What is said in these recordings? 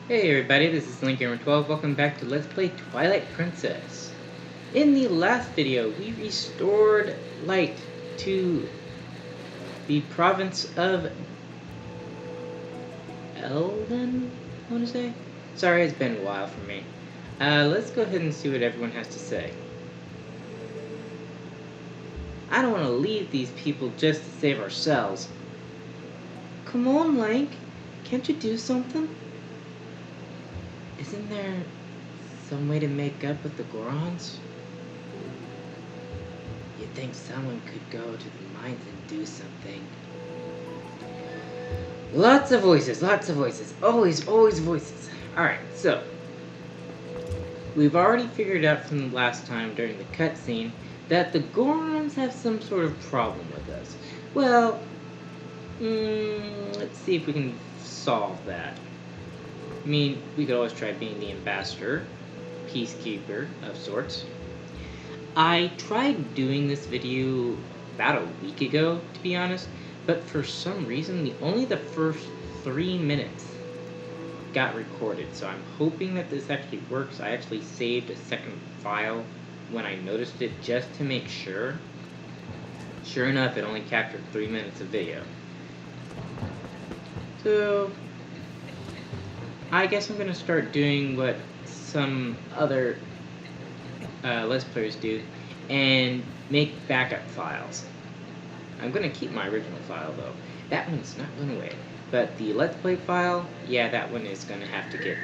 Hey everybody, this is Link12. Welcome back to Let's Play Twilight Princess. In the last video, we restored light to the province of Elden, I want to say? Sorry, it's been a while for me. Let's go ahead and see what everyone has to say. I don't want to leave these people just to save ourselves. Come on, Link. Can't you do something? Isn't there some way to make up with the Gorons? You'd think someone could go to the mines and do something. Lots of voices, always voices. Alright, so we've already figured out from the last time during the cutscene that the Gorons have some sort of problem with us. Well, let's see if we can solve that. I mean, we could always try being the ambassador, peacekeeper of sorts. I tried doing this video about a week ago, to be honest, but for some reason, only the first 3 minutes got recorded, so I'm hoping that this actually works. I actually saved a second file when I noticed it just to make sure. Sure enough, it only captured 3 minutes of video. So I guess I'm going to start doing what some other Let's Players do and make backup files. I'm going to keep my original file though. That one's not going away. But the Let's Play file, yeah, that one is going to have to get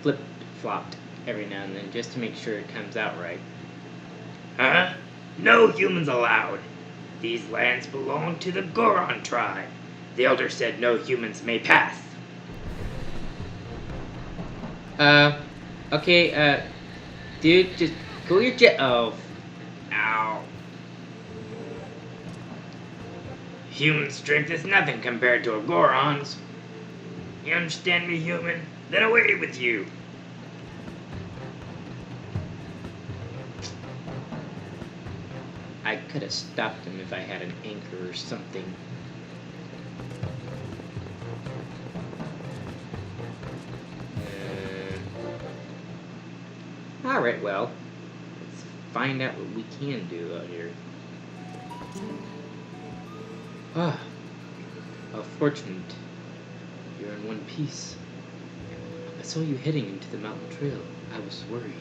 flip-flopped every now and then just to make sure it comes out right. Huh? No humans allowed. These lands belong to the Goron tribe. The elder said no humans may pass. Okay, dude, just cool your jet. Oh, Ow. Human strength is nothing compared to a Goron's. You understand me, human? Then away with you. I could have stopped him if I had an anchor or something. Alright, well, let's find out what we can do out here. Ah, how fortunate. You're in one piece. I saw you heading into the mountain trail. I was worried.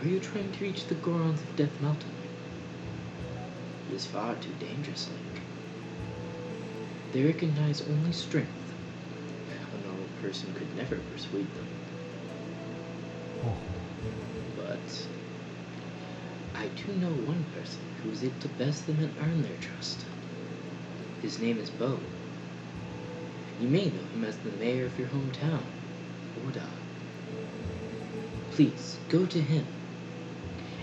Are you trying to reach the Gorons of Death Mountain? It is far too dangerous, Link. They recognize only strength. A normal person could never persuade them. But I do know one person who is able to best them and earn their trust. His name is Bo. You may know him as the mayor of your hometown, Orda. Please, go to him.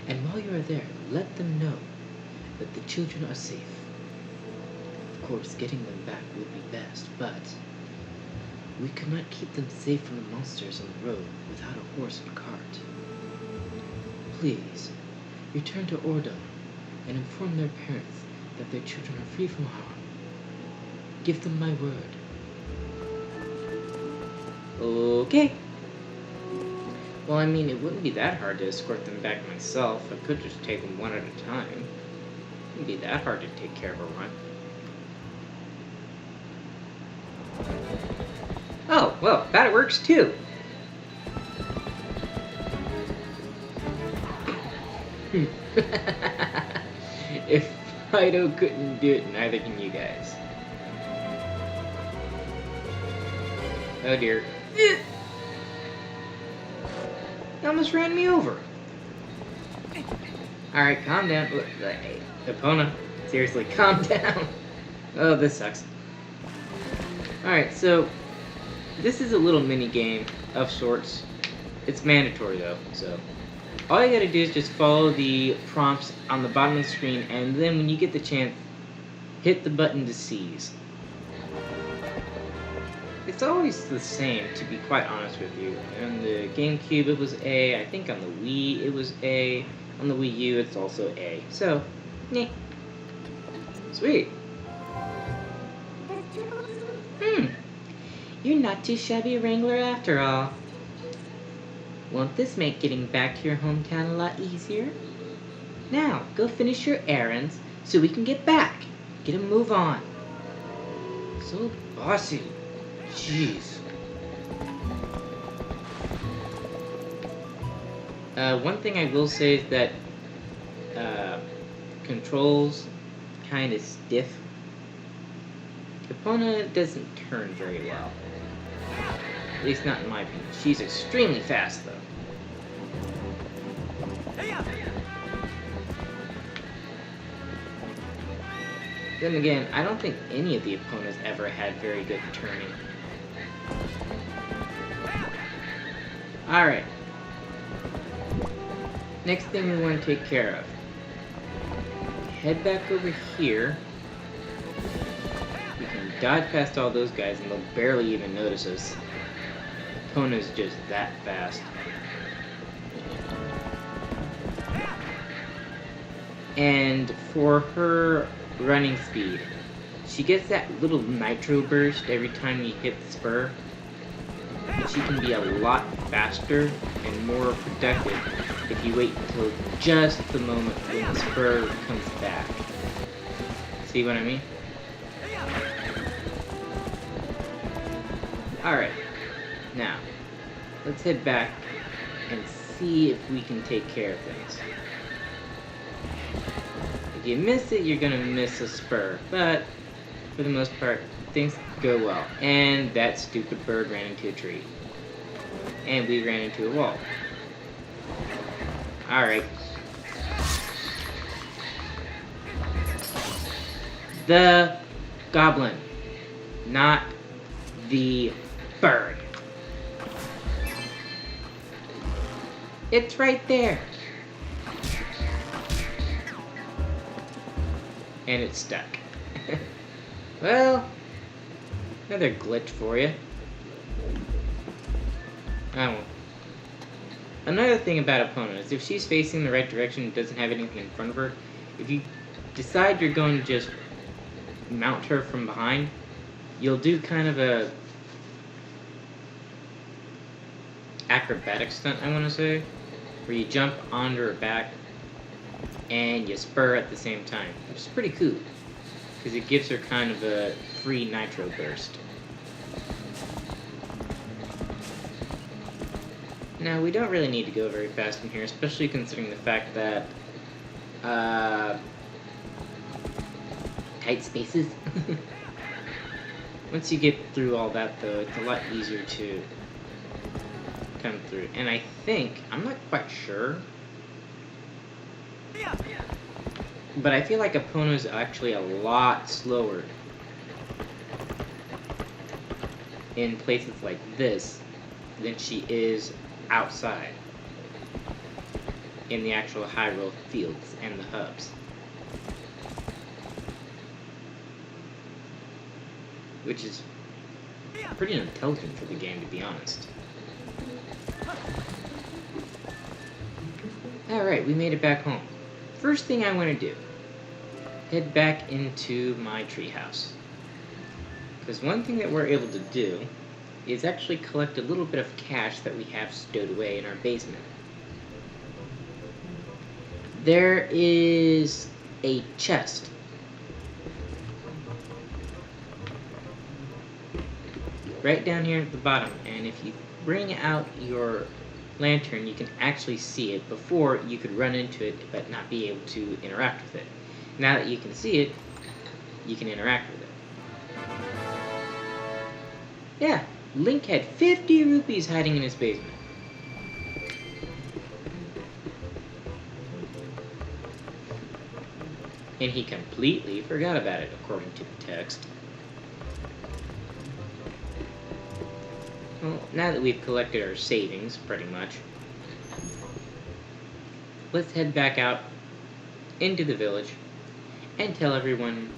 And while you are there, let them know that the children are safe. Of course, getting them back would be best, but we could not keep them safe from the monsters on the road without a horse and cart. Please, return to Ordon and inform their parents that their children are free from harm. Give them my word. Okay. Well, I mean, it wouldn't be that hard to escort them back myself. I could just take them one at a time. It wouldn't be that hard to take care of a run. Oh, well, that works too. If Fido couldn't do it, neither can you guys. Oh dear. You almost ran me over. Alright, calm down. Hey, Epona, seriously, calm down. Oh, this sucks. Alright, so this is a little mini game of sorts. It's mandatory though, so all you gotta do is just follow the prompts on the bottom of the screen, and then when you get the chance, hit the button to seize. It's always the same, to be quite honest with you. On the GameCube it was A, I think on the Wii it was A, on the Wii U it's also A. So, yeah. Sweet. You're not too shabby a wrangler after all. Won't this make getting back to your hometown a lot easier? Now, go finish your errands so we can get back. Get a move on. So bossy. Jeez. One thing I will say is that controls kind of stiff. Epona doesn't turn very well. At least not in my opinion. She's extremely fast though. Then again, I don't think any of the Eponas ever had very good turning. Alright. Next thing we want to take care of. Head back over here. We can dodge past all those guys and they'll barely even notice us. Epona's just that fast. And for her running speed, she gets that little nitro burst every time you hit the spur. But she can be a lot faster and more productive if you wait until just the moment when the spur comes back. See what I mean? Alright, now, let's head back and see if we can take care of things. If you miss it, you're gonna miss a spur, but for the most part, things go well. And that stupid bird ran into a tree. And we ran into a wall. Alright. The goblin, not the bird. It's right there. And it's stuck. Well, another glitch for you. Another thing about Epona is if she's facing the right direction and doesn't have anything in front of her, if you decide you're going to just mount her from behind, you'll do kind of a acrobatic stunt, I want to say, where you jump onto her back and you spur at the same time, which is pretty cool because it gives her kind of a free nitro burst. Now, we don't really need to go very fast in here, especially considering the fact that tight spaces. Once you get through all that, though, it's a lot easier to come through. And I think, I'm not quite sure, but I feel like Epona is actually a lot slower in places like this than she is outside in the actual Hyrule fields and the hubs. Which is pretty intelligent for the game, to be honest. Alright, we made it back home. First thing I want to do, head back into my treehouse. Because one thing that we're able to do is actually collect a little bit of cash that we have stowed away in our basement. There is a chest. Right down here at the bottom, and if you bring out your lantern, you can actually see it. Before, you could run into it but not be able to interact with it. Now that you can see it, you can interact with it. Yeah, Link had 50 rupees hiding in his basement. And he completely forgot about it, according to the text. Well, now that we've collected our savings, pretty much, let's head back out into the village and tell everyone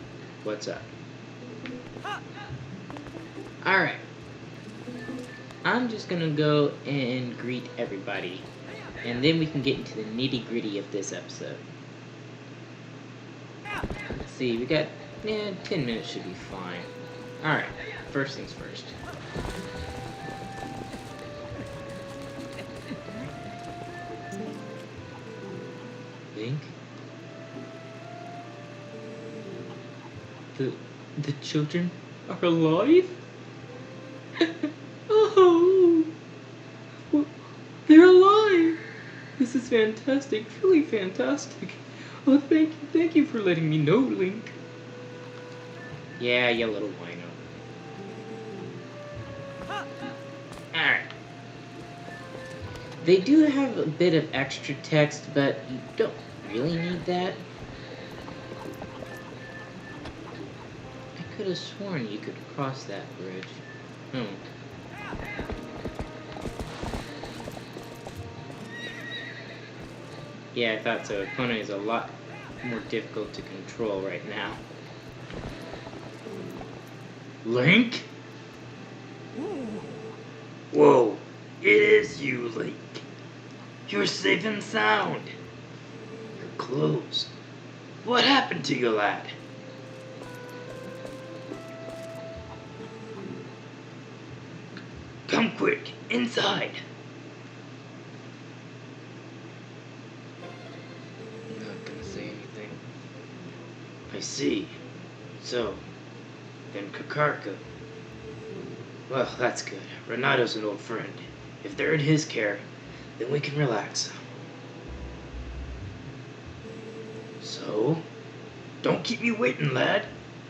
what's up. Alright. I'm just gonna go and greet everybody, and then we can get into the nitty-gritty of this episode. Let's see, we got, 10 minutes should be fine. Alright, first things first. Link? The children are alive? Oh! Well, they're alive! This is fantastic, truly fantastic. Oh, thank you for letting me know, Link. Yeah, you little wino. Alright. They do have a bit of extra text, but you don't really need that. I could have sworn you could cross that bridge. Yeah, I thought so. Kona is a lot more difficult to control right now. Link? Whoa, it is you, Link. You're safe and sound. Your clothes. What happened to you, lad? Come quick, inside. I'm not gonna say anything. I see. So, then Kakarka. Well, that's good. Renato's an old friend. If they're in his care, then we can relax. So, don't keep me waiting, lad.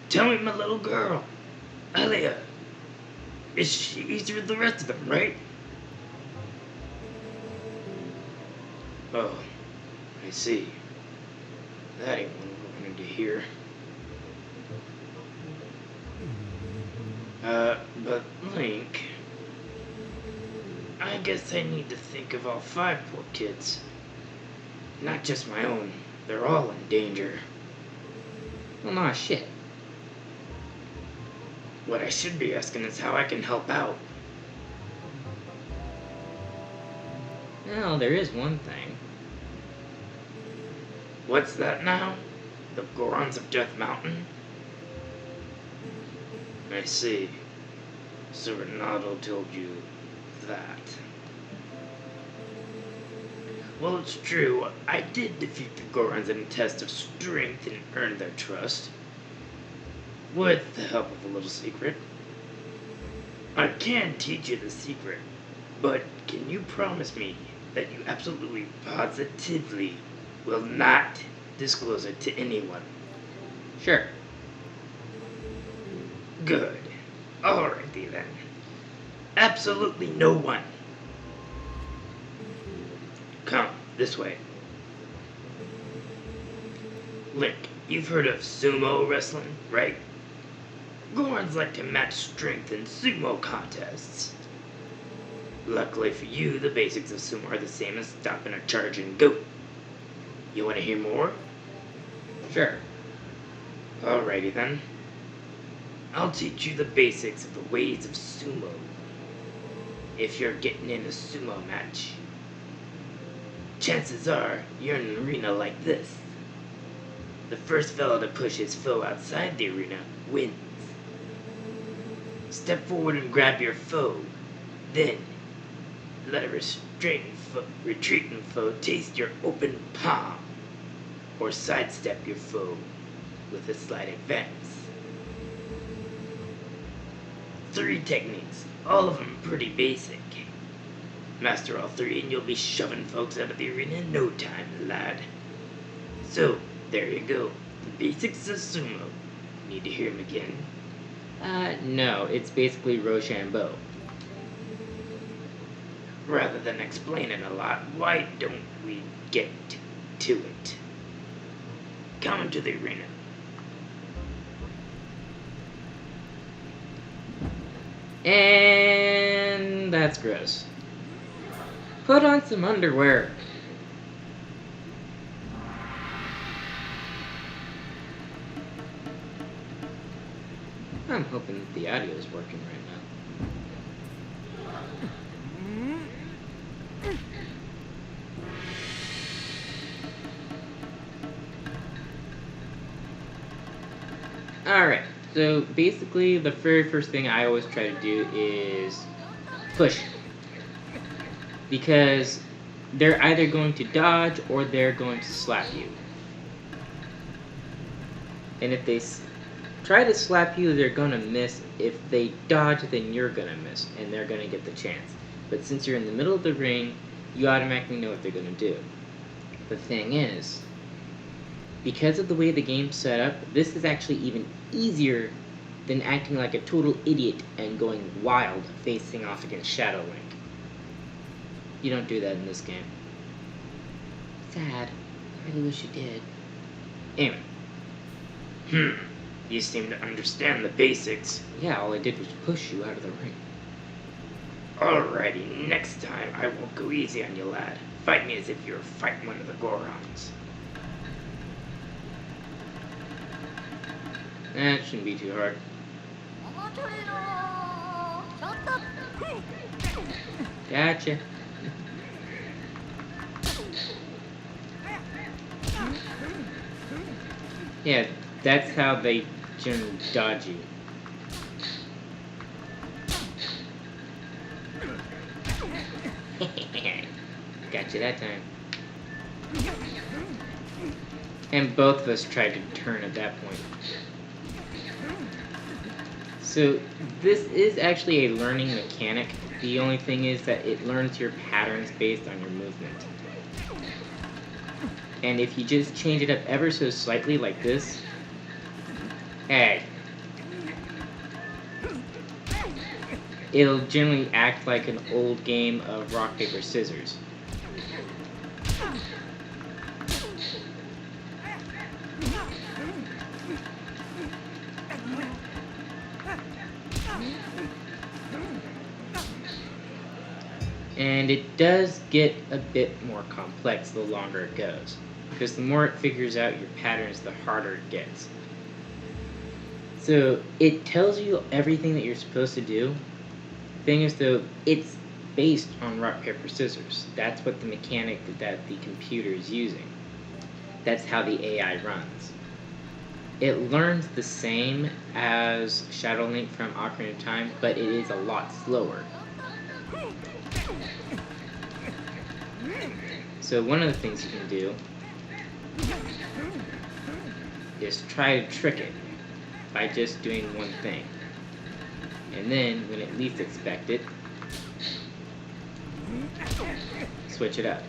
Tell me my little girl, Alia. She's with the rest of them, right? Oh, I see. That ain't what we wanted to hear. But Link, I guess I need to think of all 5 poor kids. Not just my own. They're all in danger. Well, nah, shit. What I should be asking is how I can help out. Well, there is one thing. What's that now? The Gorons of Death Mountain? I see. So Renato told you that. Well, it's true. I did defeat the Gorons in a test of strength and earn their trust. With the help of a little secret. I can teach you the secret, but can you promise me that you absolutely positively will not disclose it to anyone? Sure. Good. Alrighty then. Absolutely no one. Come, this way. Link, you've heard of sumo wrestling, right? Gorons like to match strength in sumo contests. Luckily for you, the basics of sumo are the same as stopping a charging goat. You want to hear more? Sure. Alrighty then. I'll teach you the basics of the ways of sumo. If you're getting in a sumo match, chances are you're in an arena like this. The first fellow to push his foe outside the arena wins. Step forward and grab your foe. Then, let a retreating foe taste your open palm, or sidestep your foe with a slight advance. 3 techniques, all of them pretty basic. Master all 3 and you'll be shoving folks out of the arena in no time, lad. So, there you go. The basics of sumo. Need to hear them again? No, it's basically Rochambeau. Rather than explaining a lot, why don't we get to it? Come into the arena. And that's gross. Put on some underwear. I'm hoping that the audio is working right now. Alright, So basically, the very first thing I always try to do is push, because they're either going to dodge or they're going to slap you. And if they try to slap you, they're gonna miss. If they dodge, then you're gonna miss, and they're gonna get the chance. But since you're in the middle of the ring, you automatically know what they're gonna do. The thing is, because of the way the game's set up, this is actually even easier than acting like a total idiot and going wild facing off against Shadow Link. You don't do that in this game. Sad. I really wish you did. Anyway. You seem to understand the basics. Yeah, all I did was push you out of the ring. Alrighty, next time I won't go easy on you, lad. Fight me as if you were fighting one of the Gorons. That shouldn't be too hard. Gotcha. Yeah, that's how they generally dodge you. Got you that time. And both of us tried to turn at that point. So this is actually a learning mechanic. The only thing is that it learns your patterns based on your movement. And if you just change it up ever so slightly like this, hey, it'll generally act like an old game of rock, paper, scissors. And it does get a bit more complex the longer it goes, because the more it figures out your patterns, the harder it gets. So it tells you everything that you're supposed to do. Thing is, though, it's based on rock, paper, scissors. That's what the mechanic that the computer is using. That's how the AI runs. It learns the same as Shadow Link from Ocarina of Time, but it is a lot slower. So one of the things you can do is try to trick it by just doing one thing. And then, when it least expect it, switch it up.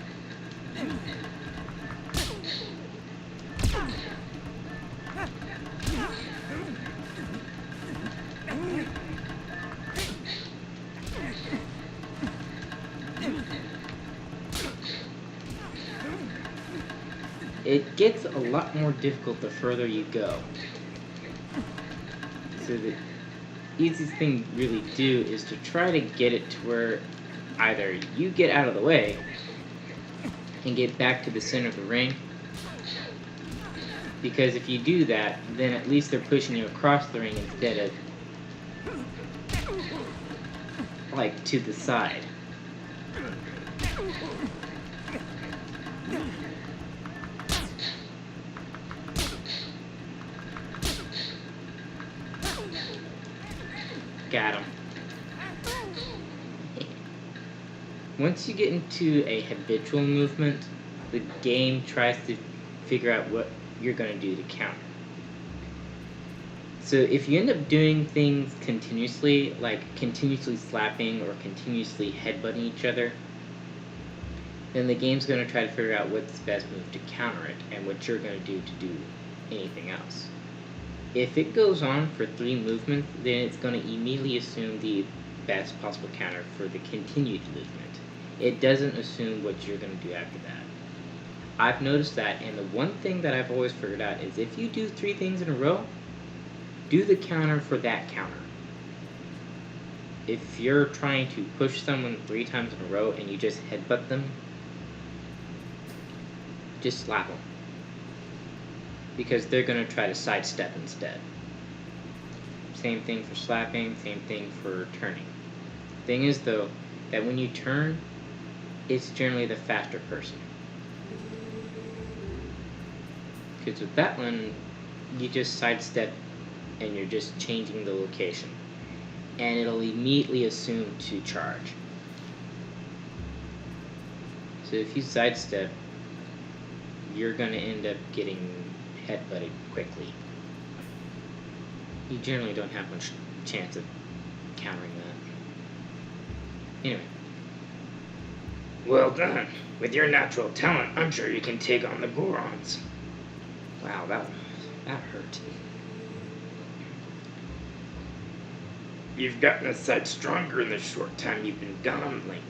It gets a lot more difficult the further you go. So the easiest thing to really do is to try to get it to where either you get out of the way and get back to the center of the ring, because if you do that, then at least they're pushing you across the ring instead of like to the side. Got him. Once you get into a habitual movement, the game tries to figure out what you're going to do to counter. So if you end up doing things continuously, like continuously slapping or continuously headbutting each other, then the game's going to try to figure out what's the best move to counter it and what you're going to do anything else. If it goes on for 3 movements, then it's going to immediately assume the best possible counter for the continued movement. It doesn't assume what you're going to do after that. I've noticed that, and the one thing that I've always figured out is if you do 3 things in a row, do the counter for that counter. If you're trying to push someone 3 times in a row and you just headbutt them, just slap them. Because they're going to try to sidestep instead. Same thing for slapping, same thing for turning. Thing is, though, that when you turn, it's generally the faster person. Because with that one, you just sidestep and you're just changing the location. And it'll immediately assume to charge. So if you sidestep, you're going to end up getting headbutted quickly. You generally don't have much chance of countering that. Anyway. Well done. With your natural talent, I'm sure you can take on the Gorons. Wow, that hurt. You've gotten a sight stronger in the short time you've been gone, Link.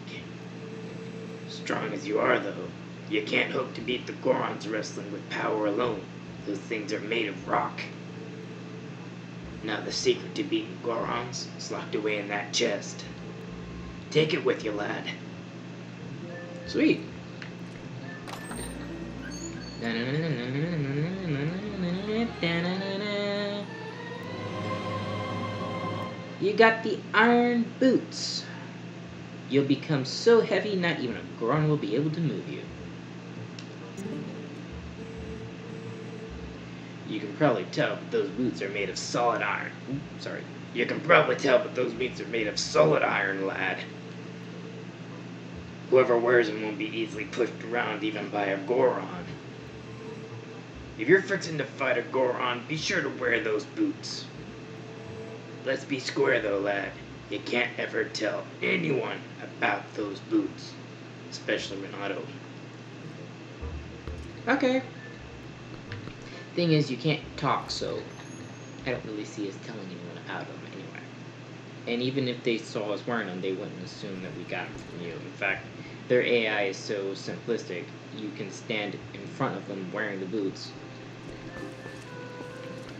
Strong as you are, though, you can't hope to beat the Gorons wrestling with power alone. Those things are made of rock. Now the secret to beating Gorons is locked away in that chest. Take it with you, lad. Sweet. You got the iron boots. You'll become so heavy not even a Goron will be able to move you. You can probably tell, but those boots are made of solid iron. Sorry. You can probably tell, but those boots are made of solid iron, lad. Whoever wears them won't be easily pushed around even by a Goron. If you're fixing to fight a Goron, be sure to wear those boots. Let's be square though, lad. You can't ever tell anyone about those boots. Especially Renato. Okay. Thing is, you can't talk, so I don't really see us telling anyone about them anyway. And even if they saw us wearing them, they wouldn't assume that we got them from you. In fact, their AI is so simplistic, you can stand in front of them wearing the boots,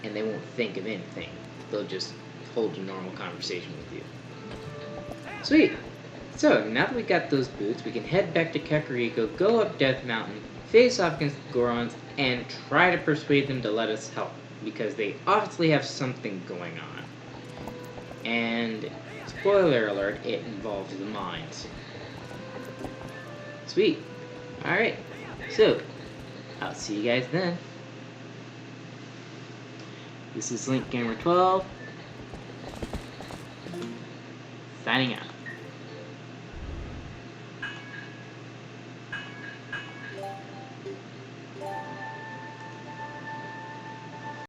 and they won't think of anything. They'll just hold a normal conversation with you. Sweet! So, now that we got those boots, we can head back to Kakariko, go up Death Mountain, face off against the Gorons, and try to persuade them to let us help, because they obviously have something going on. And, spoiler alert, it involves the mines. Sweet. Alright, so, I'll see you guys then. This is Link Gamer 12, signing out.